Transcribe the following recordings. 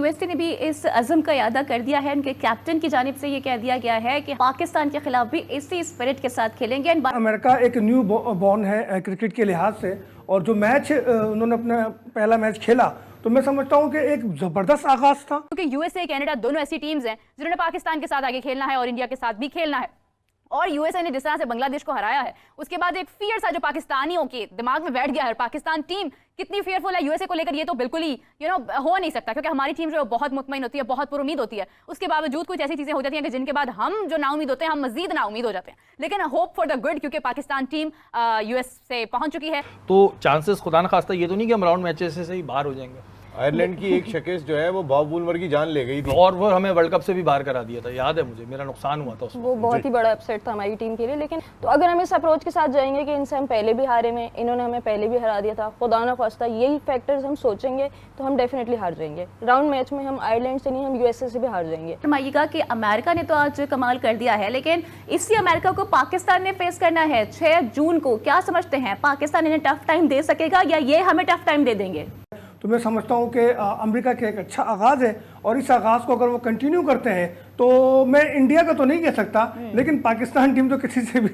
USA ने भी इस अज़म का इरादा कर दिया है। उनके कैप्टन की जानिब से ये कह दिया गया है कि पाकिस्तान के खिलाफ भी इसी स्पिरिट के साथ खेलेंगे। अमेरिका एक न्यू बॉर्न है क्रिकेट के लिहाज से, और जो मैच उन्होंने अपना पहला मैच खेला तो मैं समझता हूँ कि एक जबरदस्त आगाज था, क्योंकि यूएसए कनाडा दोनों ऐसी टीम्स हैं जिन्होंने पाकिस्तान के साथ आगे खेलना है और इंडिया के साथ भी खेलना है। और यूएसए ने जिस तरह से बांग्लादेश को हराया है, उसके बाद एक फियर सा जो पाकिस्तानियों के दिमाग में बैठ गया है। पाकिस्तान टीम कितनी फियरफुल है यूएसए को लेकर, ये तो बिल्कुल ही हो नहीं सकता, क्योंकि हमारी टीम जो है बहुत मुतमईन होती है, बहुत पुरुमीद होती है। उसके बावजूद कुछ ऐसी चीजें हो जाती हैं कि जिनके बाद हम जो नाउमीद होते हैं, हम मजीद नाउमीद हो जाते हैं। लेकिन होप फॉर द गुड, क्योंकि पाकिस्तान टीम यूएस से पहुंच चुकी है। तो चांसेस खुदा न खास्ता ये तो नहीं कि हम राउंड मैचेस से ही बाहर हो जाएंगे। आयरलैंड की एक शिकस्त जो है वो बॉब वुलमर की जान ले गई थी, और वो हमें वर्ल्ड कप से भी बाहर करा दिया था, याद है मुझे, मेरा नुकसान हुआ था उसमें। वो बहुत ही बड़ा अपसेट था हमारी टीम के लिए। लेकिन तो अगर हम इस अप्रोच के साथ जाएंगे कि इनसे हम पहले भी हारे में, इन्होंने हमें पहले भी हरा दिया था, खुदा ना खास्ता यही फैक्टर्स हम सोचेंगे तो हम डेफिनेटली हार जाएंगे। राउंड मैच में हम आयरलैंड से नहीं, हम यूएसए से भी हार जाएंगे। फरमाइएगा कि अमेरिका ने तो आज कमाल कर दिया है, लेकिन इसी अमेरिका को पाकिस्तान ने फेस करना है 6 जून को। क्या समझते हैं, पाकिस्तान इन्हें टफ टाइम दे सकेगा या ये हमें टफ टाइम दे देंगे? तो मैं समझता हूँ कि अमेरिका का एक अच्छा आगाज़ है, और इस आगाज़ को अगर वो कंटिन्यू करते हैं तो मैं इंडिया का तो नहीं कह सकता, लेकिन पाकिस्तान टीम तो किसी से भी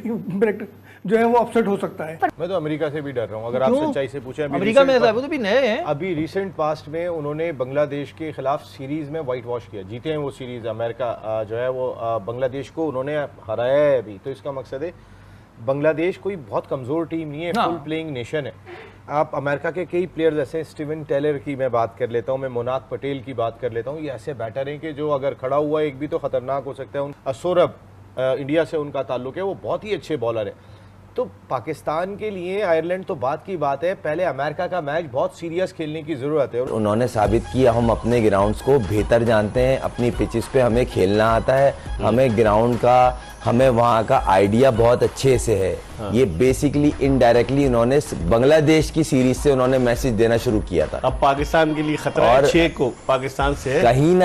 जो है वो अपसेट हो सकता है। मैं तो अमेरिका से भी डर रहा हूँ, अगर आप सच्चाई से पूछें। अमेरिका में वो तो भी नए हैं। अभी रिसेंट पास्ट में उन्होंने बांग्लादेश के खिलाफ सीरीज में व्हाइट वॉश किया, जीते हैं वो सीरीज। अमेरिका जो है वो बांग्लादेश को उन्होंने हराया है अभी। तो इसका मकसद है बांग्लादेश कोई बहुत कमज़ोर टीम नहीं है, फुल प्लेइंग नेशन है। आप अमेरिका के कई प्लेयर्स ऐसे, स्टीवन टेलर की मैं बात कर लेता हूँ, मैं मोनाक पटेल की बात कर लेता हूँ, ये ऐसे बैटर हैं कि जो अगर खड़ा हुआ एक भी तो खतरनाक हो सकता है। सौरभ इंडिया से उनका ताल्लुक है, वो बहुत ही अच्छे बॉलर है। तो पाकिस्तान के लिए आयरलैंड तो बात की बात है, पहले अमेरिका का मैच बहुत सीरियस खेलने की ज़रूरत है। उन्होंने साबित किया हम अपने ग्राउंड्स को बेहतर जानते हैं, अपनी पिचेस पे हमें खेलना आता है, हमें ग्राउंड का, हमें वहाँ का आइडिया बहुत अच्छे से है। ये बेसिकली इनडायरेक्टली उन्होंने बांग्लादेश की सीरीज से उन्होंने मैसेज देना शुरू किया था। अब पाकिस्तान के लिए खतरा है, 6 को पाकिस्तान से है। कहीं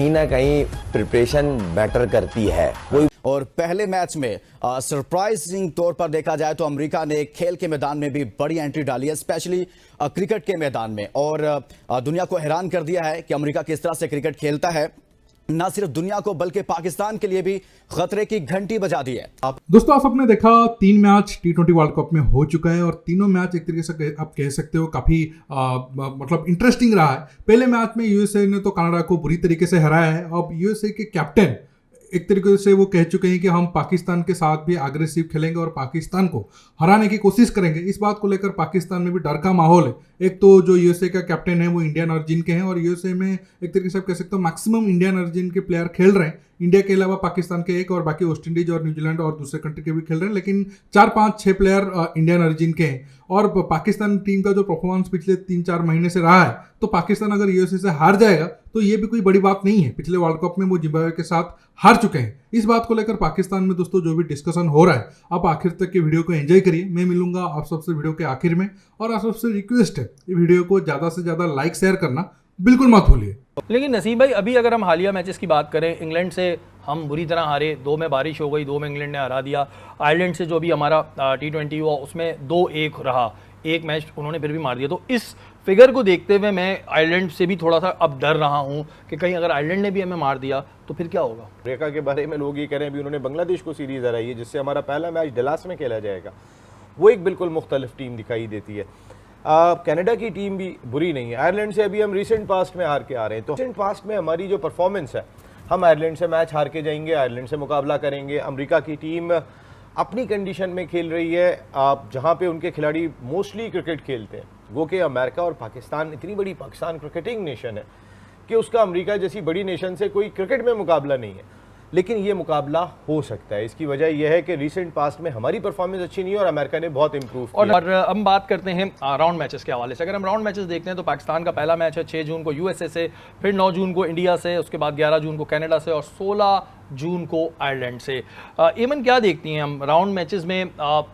ना कहीं प्रिपरेशन बेटर करती है कोई। और पहले मैच में सरप्राइजिंग तौर पर देखा जाए तो अमेरिका ने खेल के मैदान में भी बड़ी एंट्री डाली है, स्पेशली क्रिकेट के मैदान में, और दुनिया को हैरान कर दिया है कि अमेरिका किस तरह से क्रिकेट खेलता है। ना सिर्फ दुनिया को बल्कि पाकिस्तान के लिए भी खतरे की घंटी बजा दी है। दोस्तों, आप सबने देखा 3 मैच T20 वर्ल्ड कप में हो चुका है, और तीनों मैच एक तरीके से आप कह सकते हो काफी मतलब इंटरेस्टिंग रहा है। पहले मैच में यूएसए ने तो कनाडा को बुरी तरीके से हराया है। अब यूएसए के कैप्टन एक तरीके से वो कह चुके हैं कि हम पाकिस्तान के साथ भी एग्रेसिव खेलेंगे और पाकिस्तान को हराने की कोशिश करेंगे। इस बात को लेकर पाकिस्तान में भी डर का माहौल है। एक तो जो यूएसए का कैप्टन है वो इंडियन ओरिजिन के हैं, और यूएसए में एक तरीके से आप कह सकते हो मैक्सिमम इंडियन ओरिजिन के प्लेयर खेल रहे हैं। इंडिया के अलावा पाकिस्तान के एक, और बाकी वेस्ट इंडीज और न्यूजीलैंड और दूसरे कंट्री के भी खेल रहे हैं, लेकिन 4-5-6 प्लेयर इंडियन ओरिजिन के हैं। और पाकिस्तान टीम का जो परफॉर्मेंस पिछले 3-4 महीने से रहा है, तो पाकिस्तान अगर यूएसए से हार जाएगा तो ये भी कोई बड़ी बात नहीं है। पिछले वर्ल्ड कप में वो जिम्बाब्वे के साथ हार चुके हैं। इस बात को लेकर पाकिस्तान में दोस्तों जो भी डिस्कशन हो रहा है, आप आखिर तक के वीडियो को एंजॉय करिए। मैं मिलूंगा आप सबसे वीडियो के आखिर में, और आप सबसे रिक्वेस्ट है ये वीडियो को ज़्यादा से ज़्यादा लाइक शेयर करना बिल्कुल मत भूलिए। लेकिन नसीब भाई, अभी अगर हम हालिया मैचेस की बात करें, इंग्लैंड से हम बुरी तरह हारे, 2 में बारिश हो गई, 2 में इंग्लैंड ने हरा दिया। आयरलैंड से जो भी हमारा T20 हुआ उसमें 2-1 रहा, एक मैच उन्होंने फिर भी मार दिया। तो इस फिगर को देखते हुए मैं आयरलैंड से भी थोड़ा सा अब डर रहा हूँ कि कहीं अगर आयरलैंड ने भी हमें मार दिया तो फिर क्या होगा। अमेरिका के बारे में लोग ये कह रहे हैं, अभी उन्होंने बांग्लादेश को सीरीज हराई है, जिससे हमारा पहला मैच डलास में खेला जाएगा। वो एक बिल्कुल मुख्तलिफ टीम दिखाई देती है। कनाडा की टीम भी बुरी नहीं है। आयरलैंड से अभी हम रिसेंट पास्ट में हार के आ रहे हैं, तो रिसेंट पास्ट में हमारी जो परफॉर्मेंस है, हम आयरलैंड से मैच हार के जाएंगे, आयरलैंड से मुकाबला करेंगे। अमेरिका की टीम अपनी कंडीशन में खेल रही है, जहाँ पे उनके खिलाड़ी मोस्टली क्रिकेट खेलते हैं। वो कि अमेरिका और पाकिस्तान, इतनी बड़ी पाकिस्तान क्रिकेटिंग नेशन है कि उसका अमेरिका जैसी बड़ी नेशन से कोई क्रिकेट में मुकाबला नहीं है। लेकिन ये मुकाबला हो सकता है। इसकी वजह यह है कि रिसेंट पास्ट में हमारी परफॉर्मेंस अच्छी नहीं है और अमेरिका ने बहुत इंप्रूव किया। और हम बात करते हैं राउंड मैचेस के हवाले से। अगर हम राउंड मैचेस देखते हैं तो पाकिस्तान का पहला मैच है 6 जून को यूएसए से, फिर 9 जून को इंडिया से, उसके बाद 11 जून को कनाडा से, और 16 जून को आयरलैंड से। एमन क्या देखती हैं हम राउंड मैचेस में?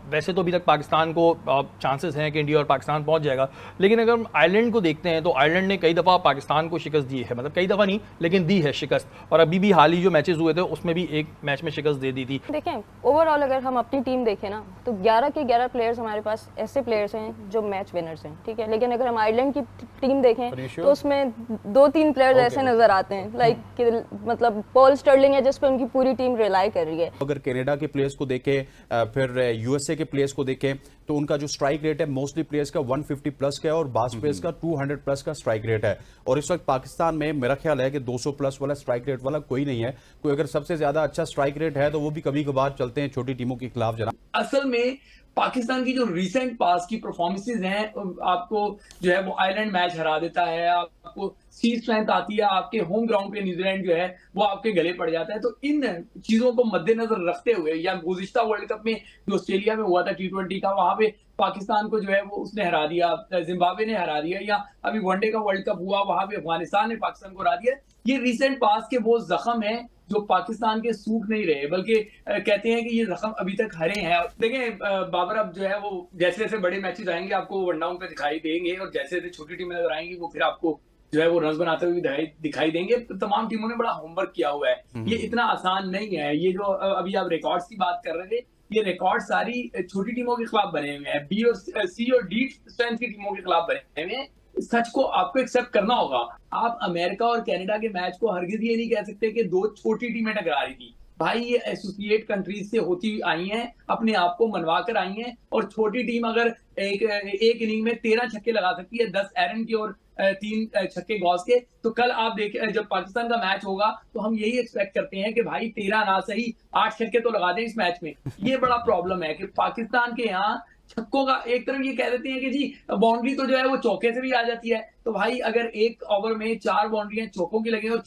वैसे तो अभी तक पाकिस्तान को चांसेस हैं कि इंडिया और पाकिस्तान पहुंच जाएगा, लेकिन अगर हम आयरलैंड को देखते हैं तो आयरलैंड ने कई दफ़ा पाकिस्तान को शिकस्त दी है, मतलब कई दफ़ा नहीं लेकिन दी है शिकस्त, और अभी भी हाल ही जो मैचेस हुए थे उसमें भी एक मैच में शिकस्त दे दी थी। देखें ओवरऑल अगर हम अपनी टीम देखें ना तो 11 के 11 प्लेयर्स हमारे पास ऐसे प्लेयर्स हैं जो मैच विनर्स हैं, ठीक है। लेकिन अगर हम आयरलैंड की टीम देखें तो उसमें 2-3 प्लेयर्स ऐसे नजर आते हैं लाइक मतलब पॉल स्टर्लिंग है जिस पे उनकी पूरी टीम रिलाई कर रही है। अगर कनाडा के प्लेयर्स को देखें, फिर यूएसए के प्लेयर्स को देखें तो उनका जो स्ट्राइक रेट है मोस्टली प्लेयर्स का 150 प्लस का है और बास प्लेयर्स का 200 प्लस का स्ट्राइक रेट है। और इस वक्त पाकिस्तान में मेरा ख्याल है कि 200 प्लस वाला स्ट्राइक रेट वाला कोई नहीं है। कोई अगर सबसे ज्यादा अच्छा स्ट्राइक रेट है तो वो भी कभी कभार चलते हैं छोटी टीमों के खिलाफ। जनाब असल में पाकिस्तान की जो रिसेंट पास की परफॉर्मेंसेज हैं आपको जो है वो आयरलैंड मैच हरा देता है, आपको सी स्ट्रेंथ आती है, आपके होम ग्राउंड पे न्यूजीलैंड जो है वो आपके गले पड़ जाता है। तो इन चीजों को मद्देनजर रखते हुए या गुज़िश्ता वर्ल्ड कप में जो ऑस्ट्रेलिया में हुआ था T20 का, वहां पे पाकिस्तान को जो है वो उसने हरा दिया, जिम्बाब्वे ने हरा दिया, या अभी वनडे का वर्ल्ड कप हुआ वहां पे अफगानिस्तान ने पाकिस्तान को हरा दिया। ये रिसेंट पास के वो जख्म है जो पाकिस्तान के सूख नहीं रहे, बल्कि कहते हैं कि ये जख्म अभी तक हरे हैं। देखें बाबर अब जो है वो जैसे जैसे बड़े मैचेस आएंगे आपको वन डाउन पे दिखाई देंगे, और जैसे जैसे छोटी टीमें नजर आएंगी वो फिर आपको जो है वो रन बनाते हुए दिखाई देंगे। तो तमाम टीमों ने बड़ा होमवर्क किया हुआ है, ये इतना आसान नहीं है। ये जो अभी आप रिकॉर्ड्स की बात कर रहे थे, ये रिकॉर्ड सारी छोटी टीमों के खिलाफ बने हुए हैं, बी और सी और डी स्ट्रेंथ की टीमों के खिलाफ बने हुए हैं। सच को आपको एक्सेप्ट करना होगा। आप अमेरिका और कनाडा के मैच को हरगिज ये नहीं कह सकते कि दो छोटी टीमें टकरा रही थी। भाई ये एसोसिएट कंट्रीज से होती आई हैं, अपने आप को मनवा कर आई हैं, और छोटी टीम अगर एक इनिंग में 13 छक्के लगा सकती है, 10 एरन के और 3 छक्के गॉस के, तो कल आप देखें जब पाकिस्तान का मैच होगा तो हम यही एक्सपेक्ट करते हैं कि भाई 13 ना सही 8 छक्के तो लगा दें इस मैच में। ये बड़ा प्रॉब्लम है कि पाकिस्तान के यहाँ छक्कों का एक तरफ ये कह देते हैं कि जी बाउंड्री तो जो है वो चौके से भी आ जाती है, तो भाई अगर एक ओवर में 4 बाउंड्रियां चौकों की लगे और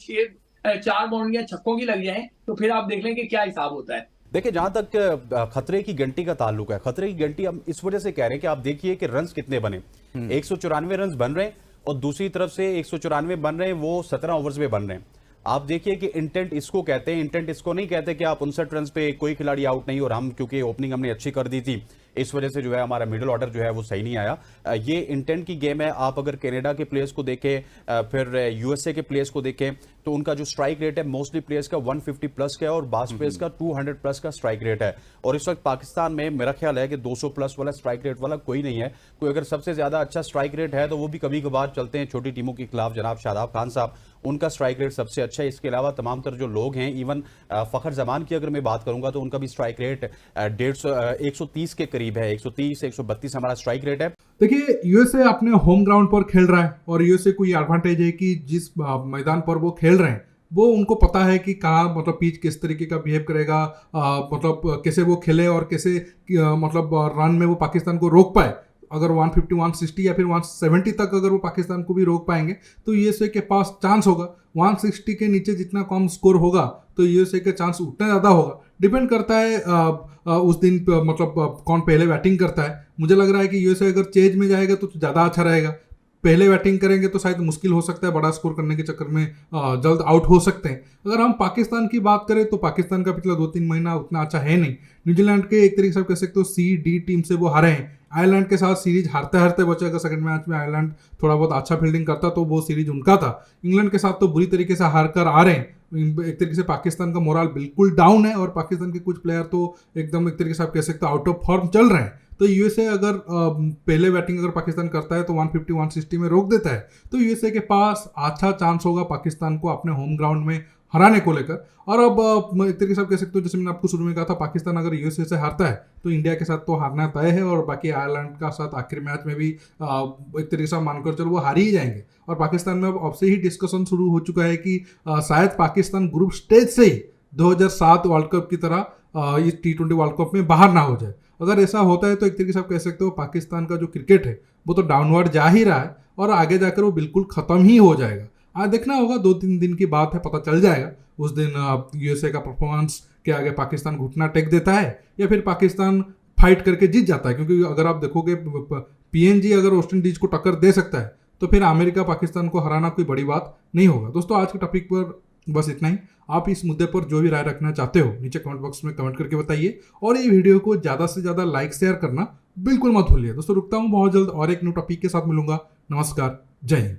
4 बाउंड्रियां छक्कों की लग जाएं तो फिर आप देख लें कि क्या हिसाब होता है। देखिए जहां तक खतरे की घंटी का ताल्लुक है, खतरे की घंटी हम इस वजह से कह रहे हैं कि आप देखिए कि रन्स कितने बने, 194 रन्स बन रहे हैं, और दूसरी तरफ से 194 बन रहे हैं वो 17 ओवर्स में बन रहे हैं। आप देखिए कि इंटेंट इसको कहते हैं, इंटेंट इसको नहीं कहते कि आप 59 रन पे कोई खिलाड़ी आउट नहीं, और हम क्योंकि ओपनिंग हमने अच्छी कर दी थी इस वजह से जो है हमारा मिडिल ऑर्डर जो है वो सही नहीं आया। ये इंटेंट की गेम है। आप अगर कनाडा के प्लेयर्स को देखें, फिर यूएसए के प्लेयर्स को देखें तो उनका जो स्ट्राइक रेट है मोस्टली प्लेयर्स का 150 प्लस का है और बास प्लेयर्स का 200 प्लस का स्ट्राइक रेट है। और इस वक्त पाकिस्तान में मेरा ख्याल है कि 200 प्लस वाला स्ट्राइक रेट वाला कोई नहीं है। कोई अगर सबसे ज्यादा अच्छा स्ट्राइक रेट है तो वो भी कभी कभार चलते हैं छोटी टीमों के खिलाफ। जनाब शादाब खान साहब, उनका स्ट्राइक रेट सबसे अच्छा है। इसके अलावा तमाम तर जो लोग हैं, इवन फखर जमान की अगर मैं बात करूंगा तो उनका भी स्ट्राइक रेट 130 के करीब है, 130 132 हमारा स्ट्राइक रेट है। देखिए यूएसए अपने होम ग्राउंड पर खेल रहा है, और यूएसए को ये एडवांटेज है कि जिस मैदान पर वो खेल रहे हैं वो उनको पता है कि कहाँ मतलब पिच किस तरीके का बिहेव करेगा, मतलब कैसे वो खेले और कैसे मतलब रन में वो पाकिस्तान को रोक पाए। अगर 150 160 या फिर 170 तक अगर वो पाकिस्तान को भी रोक पाएंगे तो यूएसए के पास चांस होगा। 160 के नीचे जितना कम स्कोर होगा तो यूएसए के चांस उतना ज़्यादा होगा। डिपेंड करता है उस दिन मतलब कौन पहले बैटिंग करता है। मुझे लग रहा है कि यूएसए अगर चेज में जाएगा तो ज़्यादा अच्छा रहेगा। पहले बैटिंग करेंगे तो शायद मुश्किल हो सकता है, बड़ा स्कोर करने के चक्कर में जल्द आउट हो सकते हैं। अगर हम पाकिस्तान की बात करें तो पाकिस्तान का पिछला 2-3 महीना उतना अच्छा है नहीं। न्यूजीलैंड के एक तरीके से कह सकते हो सी डी टीम से वो हारे हैं। आयरलैंड के साथ सीरीज हारते हारते बचे। अगर सेकंड मैच में आयरलैंड थोड़ा बहुत अच्छा फील्डिंग करता तो वो सीरीज उनका था। इंग्लैंड के साथ तो बुरी तरीके से हार कर आ रहे हैं। एक तरीके से पाकिस्तान का मोरल बिल्कुल डाउन है, और पाकिस्तान के कुछ प्लेयर तो एकदम एक तरीके से आप कह सकते हो आउट ऑफ फॉर्म चल रहे हैं। तो यूएसए अगर पहले बैटिंग अगर पाकिस्तान करता है तो 150 160 में रोक देता है, तो यूएसए के पास अच्छा चांस होगा पाकिस्तान को अपने होम ग्राउंड में हराने को लेकर। और अब एक तरीके से आप कह सकते हो, जैसे मैंने आपको शुरू में कहा था, पाकिस्तान अगर यूएसए से हारता है तो इंडिया के साथ तो हारना तय है, और बाकी आयरलैंड का साथ आखिरी मैच में भी एक तरीके से मानकर चलो वो हार ही जाएंगे। और पाकिस्तान में अब से ही डिस्कशन शुरू हो चुका है कि शायद पाकिस्तान ग्रुप स्टेज से ही 2007 वर्ल्ड कप की तरह इस T20 वर्ल्ड कप में बाहर ना हो जाए। अगर ऐसा होता है तो एक तरीके से आप कह सकते हो पाकिस्तान का जो क्रिकेट है वो तो डाउनवर्ड जा ही रहा है, और आगे जाकर वो बिल्कुल ख़त्म ही हो जाएगा। आज देखना होगा, 2-3 दिन की बात है, पता चल जाएगा उस दिन यूएसए का परफॉर्मेंस के आगे पाकिस्तान घुटना टेक देता है या फिर पाकिस्तान फाइट करके जीत जाता है। क्योंकि अगर आप देखोगे पीएनजी अगर वेस्ट इंडीज को टक्कर दे सकता है तो फिर अमेरिका पाकिस्तान को हराना कोई बड़ी बात नहीं होगा। दोस्तों आज के टॉपिक पर बस इतना ही। आप इस मुद्दे पर जो भी राय रखना चाहते हो नीचे कमेंट बॉक्स में कमेंट करके बताइए, और ये वीडियो को ज़्यादा से ज़्यादा लाइक शेयर करना बिल्कुल मत भूलिए। दोस्तों रुकता हूँ, बहुत जल्द और एक न्यू टॉपिक के साथ मिलूंगा। नमस्कार, जय हिंद।